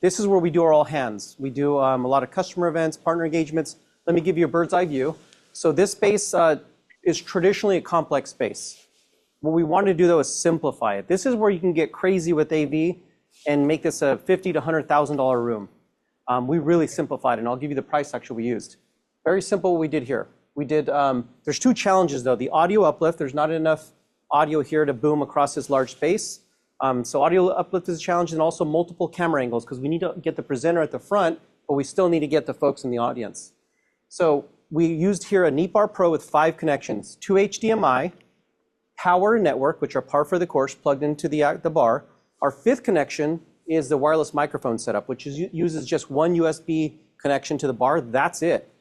This is where we do our all hands. We do a lot of customer events, partner engagements. Let me give you a bird's eye view. So this space is traditionally a complex space. What we want to do, though, is simplify it. This is where you can get crazy with AV and make this a $50,000 to $100,000 room. We really simplified it, and I'll give you the price actually we used. Very simple what we did here. We did, there's two challenges, though. The audio uplift, there's not enough audio here to boom across this large space. So audio uplift is a challenge, and also multiple camera angles, because we need to get the presenter at the front, but we still need to get the folks in the audience. So we used here a Neat Bar Pro with 5 connections, 2 HDMI, power network, which are par for the course, plugged into the bar. Our 5th connection is the wireless microphone setup, which uses just one USB connection to the bar. That's it.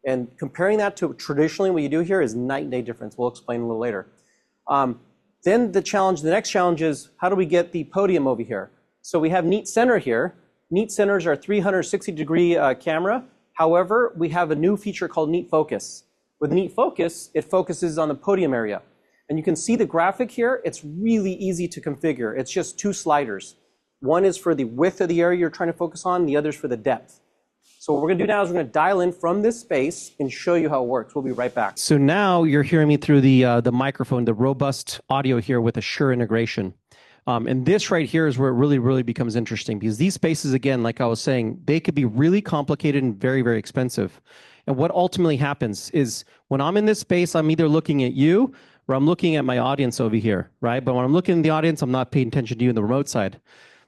And comparing that to traditionally what you do here is night and day difference. We'll explain a little later. Then the next challenge is, how do we get the podium over here? So we have Neat Center here. Neat Centers are 360-degree camera. However, we have a new feature called Neat Focus. With Neat Focus, it focuses on the podium area. And you can see the graphic here. It's really easy to configure. It's just 2 sliders. One is for the width of the area you're trying to focus on. The other is for the depth. So what we're going to do now is we're going to dial in from this space and show you how it works. We'll be right back. So now you're hearing me through the microphone, the robust audio here with a Shure integration. And this right here is where it really, really becomes interesting, because these spaces, again, like I was saying, they could be really complicated and very, very expensive. And what ultimately happens is when I'm in this space, I'm either looking at you or I'm looking at my audience over here, right? But when I'm looking at the audience, I'm not paying attention to you in the remote side.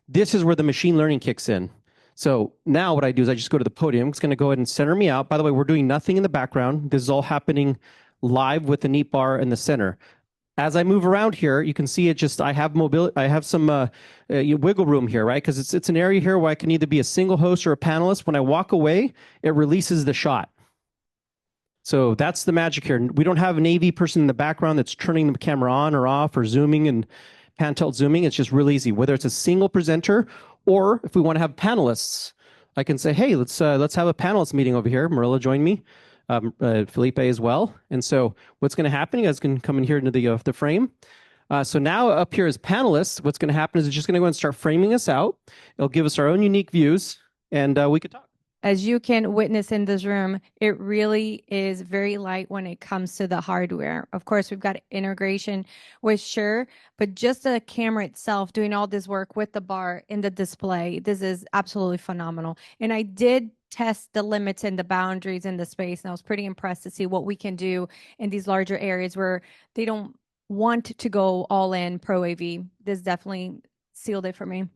This is where the machine learning kicks in. So now what I do is I just go to the podium. It's going to go ahead and center me out. By the way, we're doing nothing in the background. This is all happening live with the Neat Bar in the center. As I move around here, you can see it just, I have mobility, I have some wiggle room here, right? Because it's an area here where I can either be a single host or a panelist. When I walk away, it releases the shot. So that's the magic here. We don't have an AV person in the background that's turning the camera on or off or zooming and pan tilt zooming. It's just real easy. Whether it's a single presenter or if we want to have panelists, I can say, hey, let's have a panelist meeting over here. Marilla joined me, Felipe as well. And so what's going to happen? You guys can come in here into the frame. So now up here as panelists, what's going to happen is it's just going to go and start framing us out. It'll give us our own unique views, and we could talk. As you can witness in this room, it really is very light when it comes to the hardware. Of course, we've got integration with Shure, but just the camera itself doing all this work with the bar in the display, this is absolutely phenomenal. And I did test the limits and the boundaries in the space, and I was pretty impressed to see what we can do in these larger areas where they don't want to go all in pro AV. This definitely sealed it for me.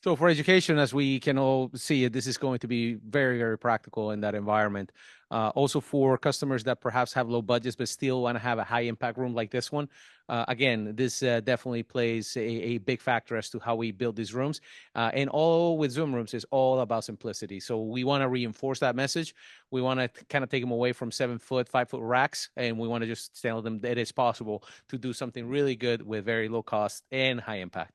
So for education, as we can all see, this is going to be very, very practical in that environment. Also for customers that perhaps have low budgets but still want to have a high impact room like this one. Again, this definitely plays a big factor as to how we build these rooms. And all with Zoom rooms is all about simplicity. So we want to reinforce that message. We want to kind of take them away from 7-foot, 5-foot racks, and we want to just tell them that it is possible to do something really good with very low cost and high impact.